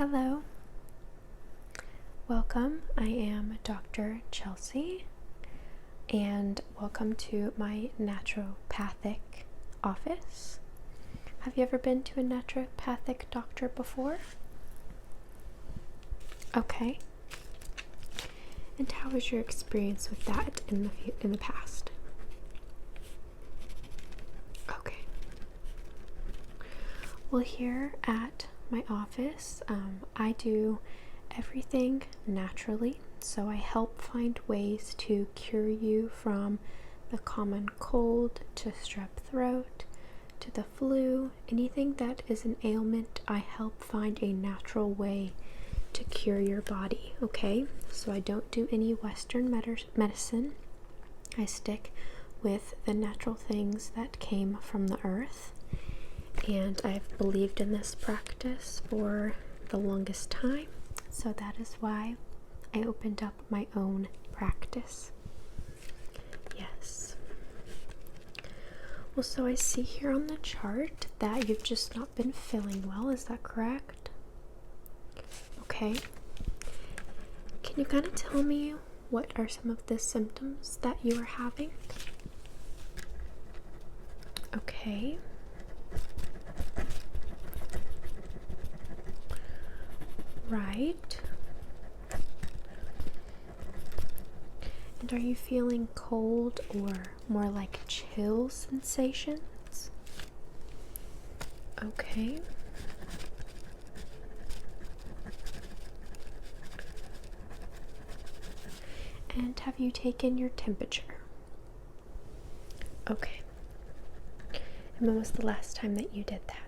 Hello, welcome. I am Dr. Chelsea, and welcome to my naturopathic office. Have you ever been to a naturopathic doctor before? Okay. And how was your experience with that in the past? Okay. Well, here at my office, I do everything naturally, so I help find ways to cure you from the common cold to strep throat to the flu. Anything that is an ailment, I help find a natural way to cure your body. Okay, so I don't do any Western medicine. I stick with the natural things that came from the earth. And I've believed in this practice for the longest time, so that is why I opened up my own practice. Yes. Well, so I see here on the chart that you've just not been feeling well. Is that correct? Okay. Can you kind of tell me what are some of the symptoms that you are having? Okay. Right. And are you feeling cold or more like chill sensations? Okay. And have you taken your temperature? Okay. And when was the last time that you did that?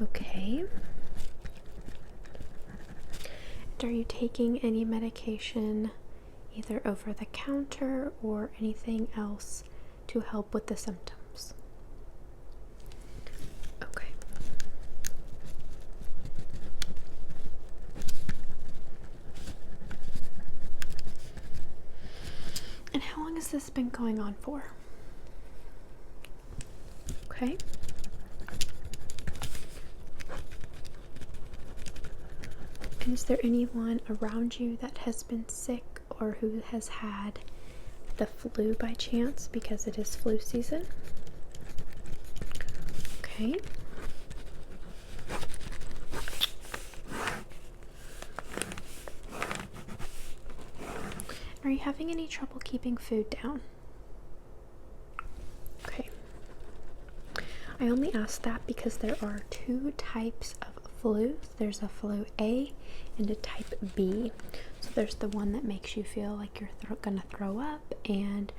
Okay. And are you taking any medication, either over the counter or anything else, to help with the symptoms? Okay. And how long has this been going on for? Okay. And is there anyone around you that has been sick or who has had the flu by chance, because it is flu season? Okay. Are you having any trouble keeping food down? Okay. I only ask that because there are two types of flu. There's a flu A and a type B. So there's the one that makes you feel like you're gonna throw up and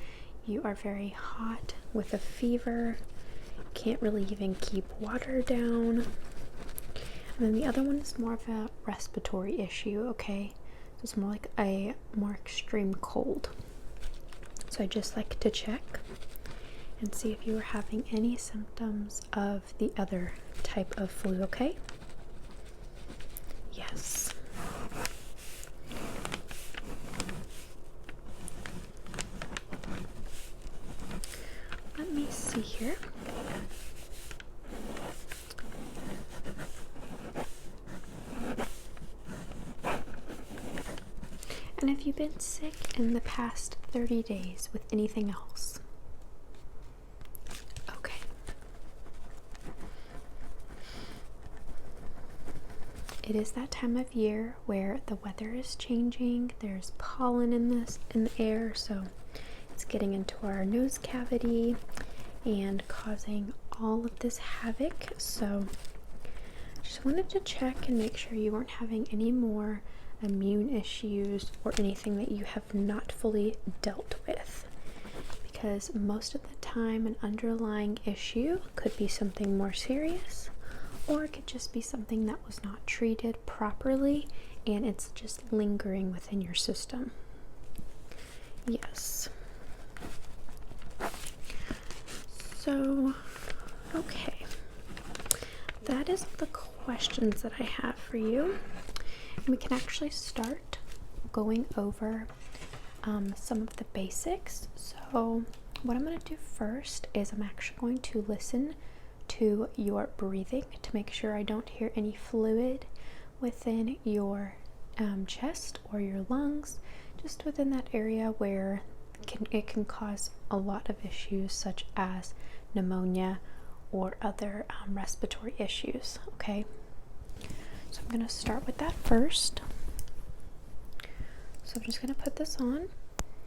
you are very hot with a fever, can't really even keep water down. And then the other one is more of a respiratory issue, okay? So it's more like a more extreme cold. So I just like to check and see if you are having any symptoms of the other type of flu, okay? Yes. Let me see here. And have you been sick in the past 30 days with anything else? Okay. It is that time of year where the weather is changing. There's pollen in the air, so it's getting into our nose cavity and causing all of this havoc. So just wanted to check and make sure you weren't having any more immune issues or anything that you have not fully dealt with, because most of the time an underlying issue could be something more serious, or it could just be something that was not treated properly and it's just lingering within your system. Yes. So, okay, that is the questions that I have for you. We can actually start going over some of the basics. So what I'm going to do first is I'm actually going to listen to your breathing to make sure I don't hear any fluid within your chest or your lungs, just within that area where it can cause a lot of issues such as pneumonia or other respiratory issues. Okay, so I'm going to start with that first. So I'm just going to put this on,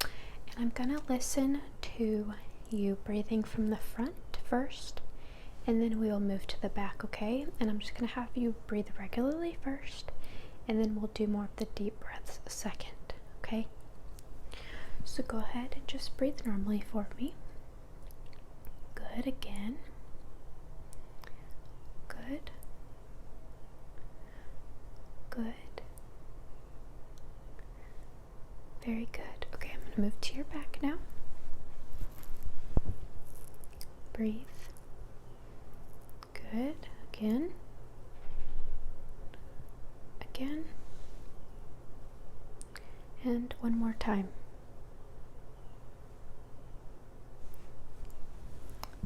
and I'm going to listen to you breathing from the front first, and then we will move to the back. Okay, and I'm just going to have you breathe regularly first, and then we'll do more of the deep breaths second. Okay, so go ahead and just breathe normally for me. Good. Again. Good. Good. Very good. Okay, I'm going to move to your back now. Breathe. Good. Again. Again. And one more time.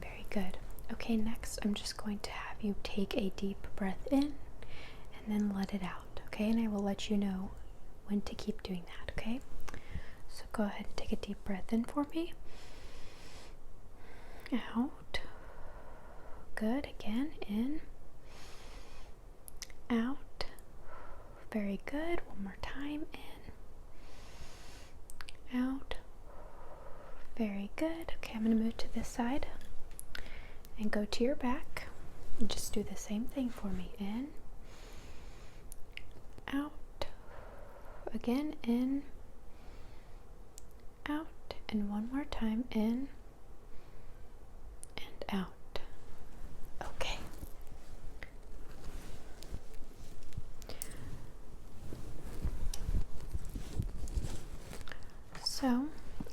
Very good. Okay, next I'm just going to have you take a deep breath in and then let it out. Okay, and I will let you know when to keep doing that. Okay, so go ahead and take a deep breath in for me. Out. Good. Again. In. Out. Very good. One more time. In. Out. Very good. Okay, I'm going to move to this side and go to your back and just do the same thing for me. In. Out. Again. In. Out. And one more time. In. And out. Okay. So,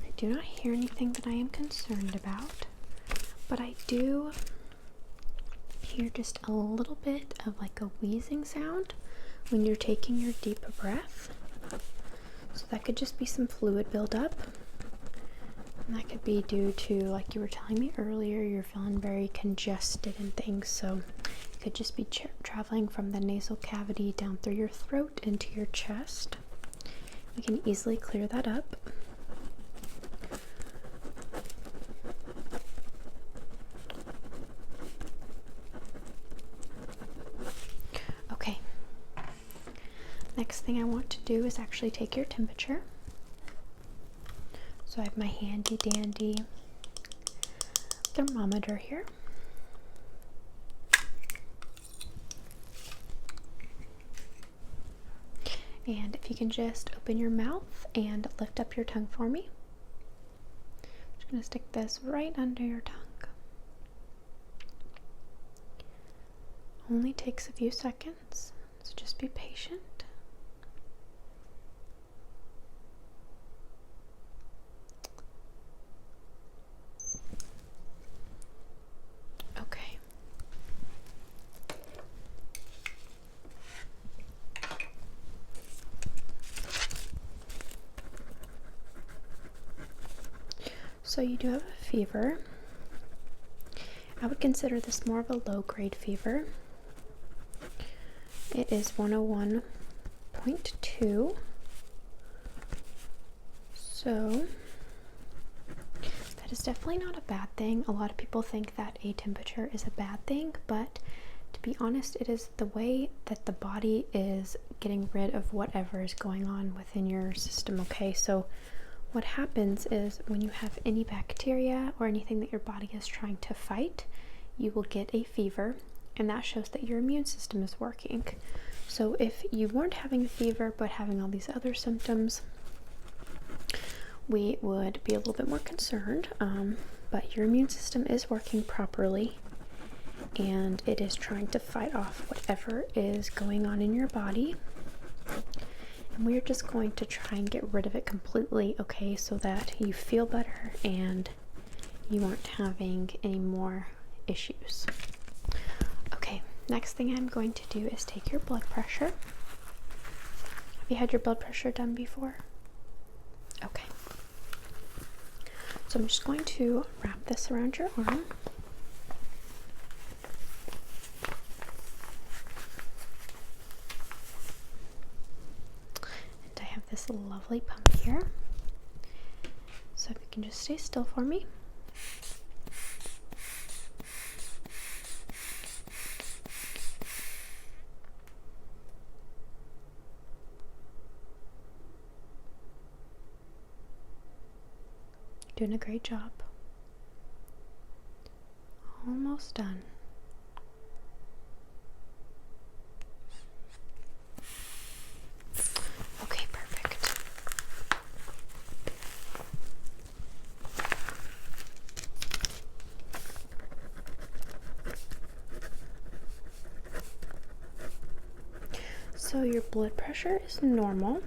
I do not hear anything that I am concerned about, but I do hear just a little bit of like a wheezing sound when you're taking your deep breath. So that could just be some fluid buildup. And that could be due to, like you were telling me earlier, you're feeling very congested and things. So it could just be traveling from the nasal cavity down through your throat into your chest. We can easily clear that up. Okay. Next thing I want to do is actually take your temperature. So I have my handy dandy thermometer here. And if you can just open your mouth and lift up your tongue for me. I'm just going to stick this right under your tongue. Only takes a few seconds, so just be patient. Okay. So you do have a fever. I would consider this more of a low-grade fever. It is 101.2. So that is definitely not a bad thing. A lot of people think that a temperature is a bad thing, but to be honest, it is the way that the body is getting rid of whatever is going on within your system. Okay, so what happens is when you have any bacteria or anything that your body is trying to fight, you will get a fever, and that shows that your immune system is working. So if you weren't having a fever but having all these other symptoms, we would be a little bit more concerned, but your immune system is working properly, and it is trying to fight off whatever is going on in your body. And we're just going to try and get rid of it completely, okay, so that you feel better and you aren't having any more issues. Okay, next thing I'm going to do is take your blood pressure. Have you had your blood pressure done before? Okay. So I'm just going to wrap this around your arm. this lovely pump here. So if you can just stay still for me. Doing a great job. Almost done. Okay, perfect. So your blood pressure is normal.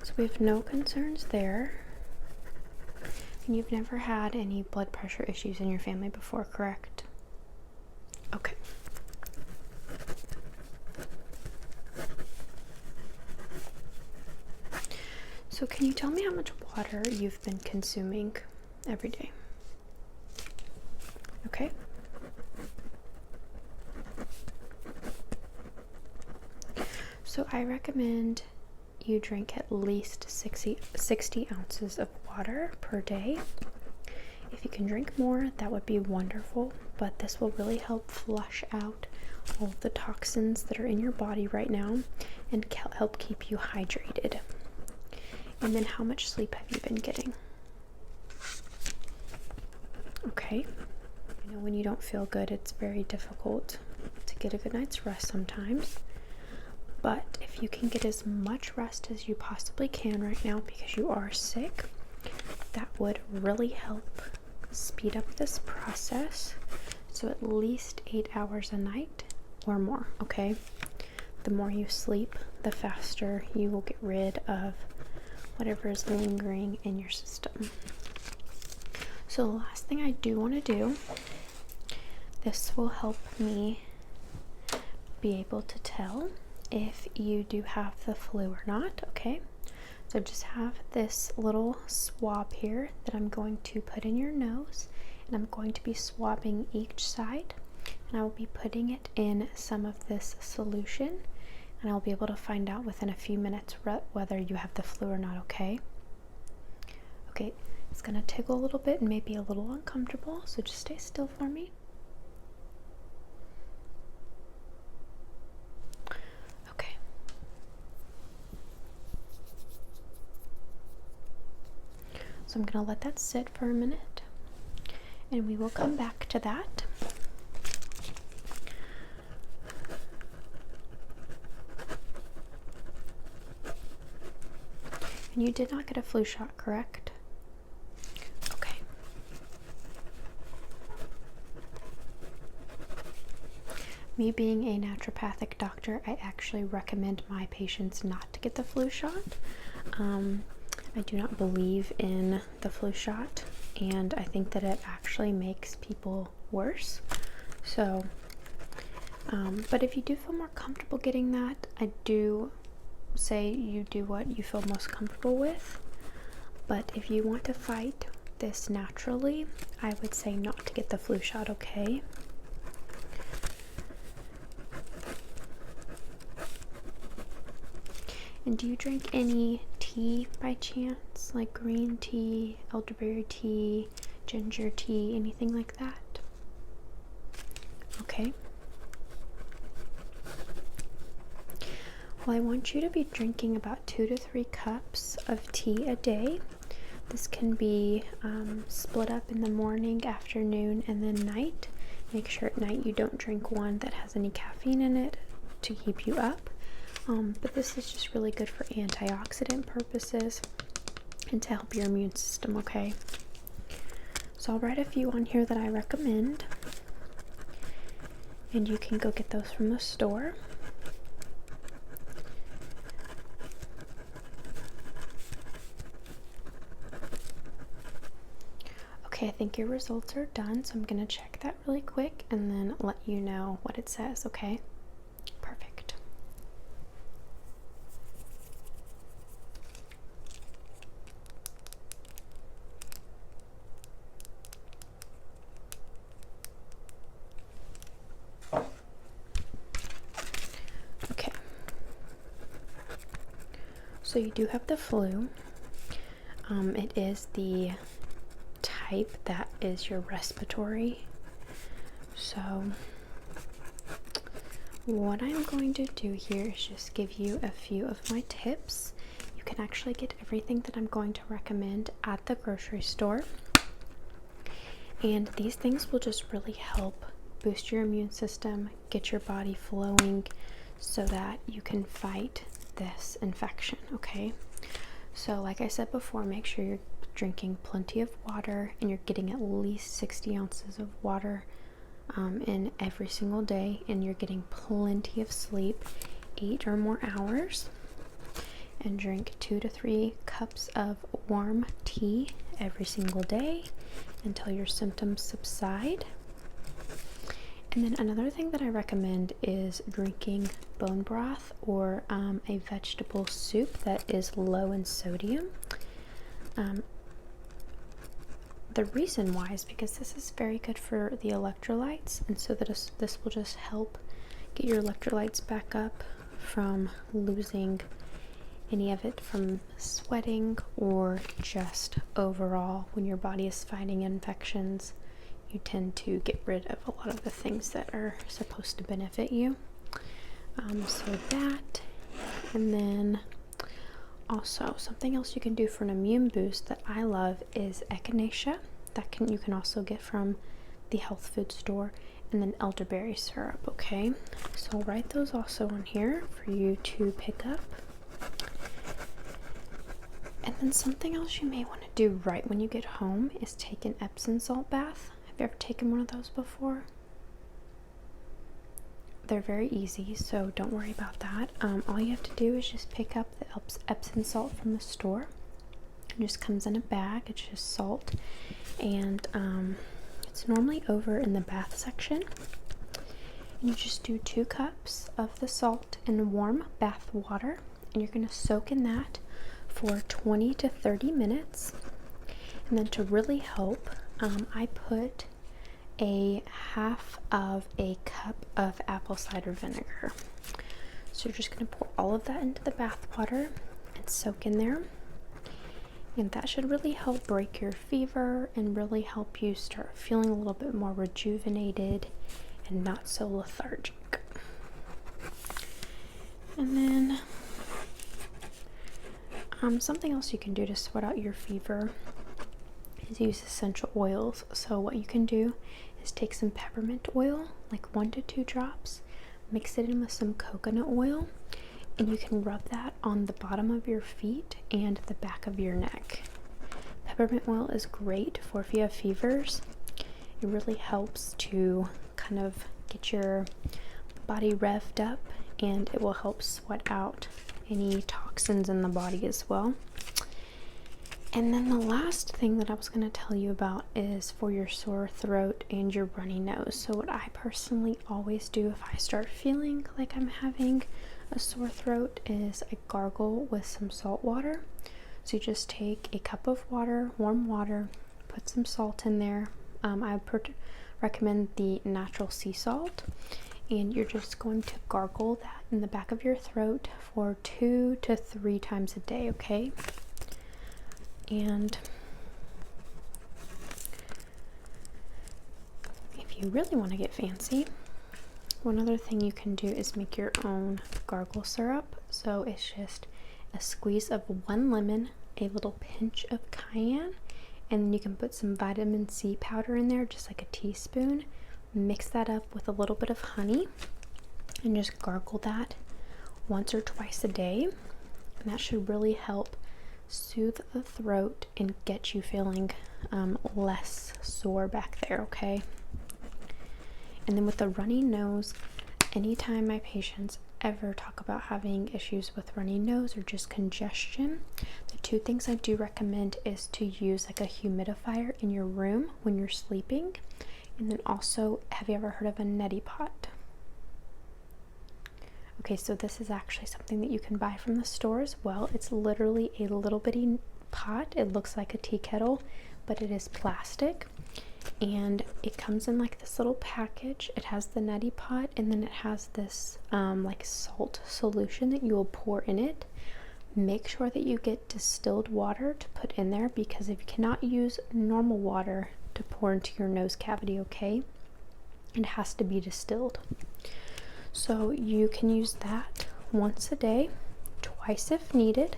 So we have no concerns there. And you've never had any blood pressure issues in your family before, correct? Okay. So can you tell me how much water you've been consuming every day? Okay. So I recommend you drink at least 60 ounces of water per day. If you can drink more, that would be wonderful, but this will really help flush out all of the toxins that are in your body right now and help keep you hydrated. And then how much sleep have you been getting? Okay. I know when you don't feel good, it's very difficult to get a good night's rest sometimes. But if you can get as much rest as you possibly can right now because you are sick, that would really help speed up this process. So at least 8 hours a night or more, okay? The more you sleep, the faster you will get rid of whatever is lingering in your system. So the last thing I do want to do, this will help me be able to tell if you do have the flu or not, okay? So just have this little swab here that I'm going to put in your nose, and I'm going to be swabbing each side, and I will be putting it in some of this solution, and I'll be able to find out within a few minutes whether you have the flu or not, okay? Okay, it's gonna tickle a little bit and maybe a little uncomfortable, so just stay still for me. So I'm going to let that sit for a minute and we will come back to that. And you did not get a flu shot, correct? Okay. Me being a naturopathic doctor, I actually recommend my patients not to get the flu shot. I do not believe in the flu shot, and I think that it actually makes people worse. So, but if you do feel more comfortable getting that, I do say you do what you feel most comfortable with. But if you want to fight this naturally, I would say not to get the flu shot, okay? And do you drink any tea by chance? Like green tea, elderberry tea, ginger tea, anything like that? Okay. Well, I want you to be drinking about 2 to 3 cups of tea a day. This can be split up in the morning, afternoon, and then night. Make sure at night you don't drink one that has any caffeine in it to keep you up. But this is just really good for antioxidant purposes and to help your immune system, okay? So I'll write a few on here that I recommend, and you can go get those from the store. Okay, I think your results are done, so I'm going to check that really quick and then let you know what it says, okay? Perfect. Okay. So you do have the flu. It is the type that is your respiratory. So what I'm going to do here is just give you a few of my tips. You can actually get everything that I'm going to recommend at the grocery store. And these things will just really help boost your immune system, get your body flowing so that you can fight this infection, okay? So like I said before, make sure you're drinking plenty of water and you're getting at least 60 ounces of water in every single day, and you're getting plenty of sleep, 8 or more hours, and drink 2 to 3 cups of warm tea every single day until your symptoms subside. And then another thing that I recommend is drinking bone broth or a vegetable soup that is low in sodium. The reason why is because this is very good for the electrolytes, and so that this will just help get your electrolytes back up from losing any of it from sweating or just overall when your body is fighting infections. You tend to get rid of a lot of the things that are supposed to benefit you. So that, and then also something else you can do for an immune boost that I love is echinacea. You can also get from the health food store, and then elderberry syrup, okay? So I'll write those also on here for you to pick up. And then something else you may want to do right when you get home is take an Epsom salt bath. Have you ever taken one of those before? They're very easy, so don't worry about that. All you have to do is just pick up the Epsom salt from the store. It just comes in a bag. It's just salt, and it's normally over in the bath section. And you just do 2 cups of the salt in warm bath water, and you're going to soak in that for 20 to 30 minutes. And then to really help, I put a half of a cup of apple cider vinegar. So you're just going to pour all of that into the bath water and soak in there. And that should really help break your fever and really help you start feeling a little bit more rejuvenated and not so lethargic. And then something else you can do to sweat out your fever is use essential oils. So what you can do is take some peppermint oil, like 1 to 2 drops, mix it in with some coconut oil, and you can rub that on the bottom of your feet and the back of your neck. Peppermint oil is great for if you have fevers. It really helps to kind of get your body revved up, and it will help sweat out any toxins in the body as well. And then the last thing that I was going to tell you about is for your sore throat and your runny nose. So what I personally always do if I start feeling like I'm having a sore throat is I gargle with some salt water. So you just take a cup of water, warm water, put some salt in there. I recommend the natural sea salt, and you're just going to gargle that in the back of your throat for 2 to 3 times a day, okay? And if you really want to get fancy, one other thing you can do is make your own gargle syrup. So it's just a squeeze of 1 lemon, a little pinch of cayenne, and then you can put some vitamin C powder in there, just like a teaspoon. Mix that up with a little bit of honey and just gargle that once or twice a day, and that should really help soothe the throat and get you feeling less sore back there, okay? And then with the runny nose, anytime my patients ever talk about having issues with runny nose or just congestion, the 2 things I do recommend is to use like a humidifier in your room when you're sleeping. And then also, have you ever heard of a neti pot? Okay, so this is actually something that you can buy from the store as well. It's literally a little bitty pot. It looks like a tea kettle, but it is plastic. And it comes in like this little package. It has the neti pot, and then it has this like salt solution that you will pour in it. Make sure that you get distilled water to put in there, because if you cannot use normal water to pour into your nose cavity, okay, it has to be distilled. So you can use that once a day, twice if needed,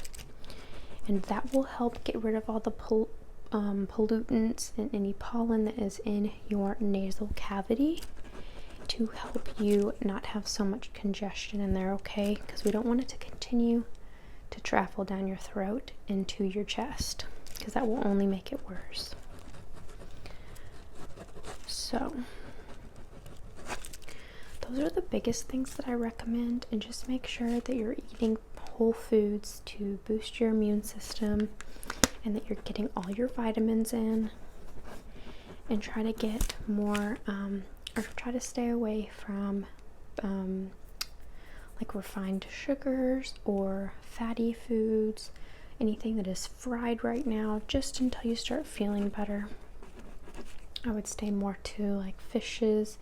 and that will help get rid of all the pollutants and any pollen that is in your nasal cavity, to help you not have so much congestion in there, okay? Because we don't want it to continue to travel down your throat into your chest, because that will only make it worse. So those are the biggest things that I recommend, and just make sure that you're eating whole foods to boost your immune system, and that you're getting all your vitamins in, and try to get more or try to stay away from like refined sugars or fatty foods, anything that is fried right now, just until you start feeling better. I would stay more to like fishes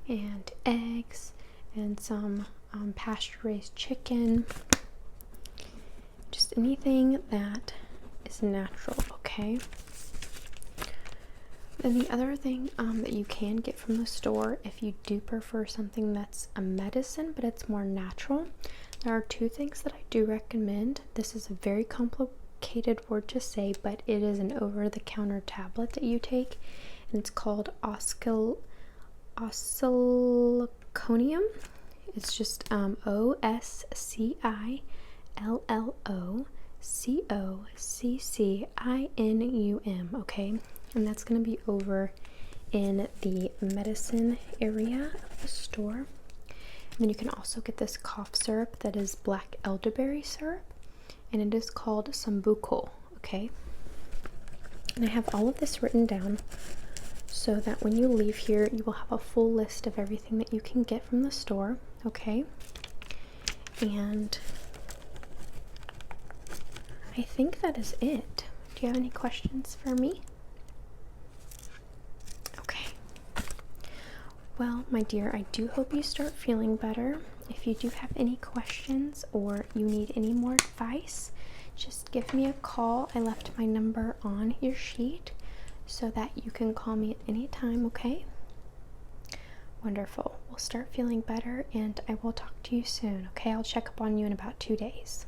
and eggs and some pasture-raised chicken, just anything that is natural, okay? And the other thing that you can get from the store, if you do prefer something that's a medicine but it's more natural, there are two things that I do recommend. This is a very complicated word to say, but it is an over-the-counter tablet that you take, and it's called oscilloconium. It's just oscillococcinum, okay? And that's going to be over in the medicine area of the store. And then you can also get this cough syrup that is black elderberry syrup, and it is called Sambucol, okay? And I have all of this written down so that when you leave here, you will have a full list of everything that you can get from the store, okay? And I think that is it. Do you have any questions for me? Well, my dear, I do hope you start feeling better. If you do have any questions or you need any more advice, just give me a call. I left my number on your sheet so that you can call me at any time, okay? Wonderful. We'll start feeling better, and I will talk to you soon, okay? I'll check up on you in about 2 days.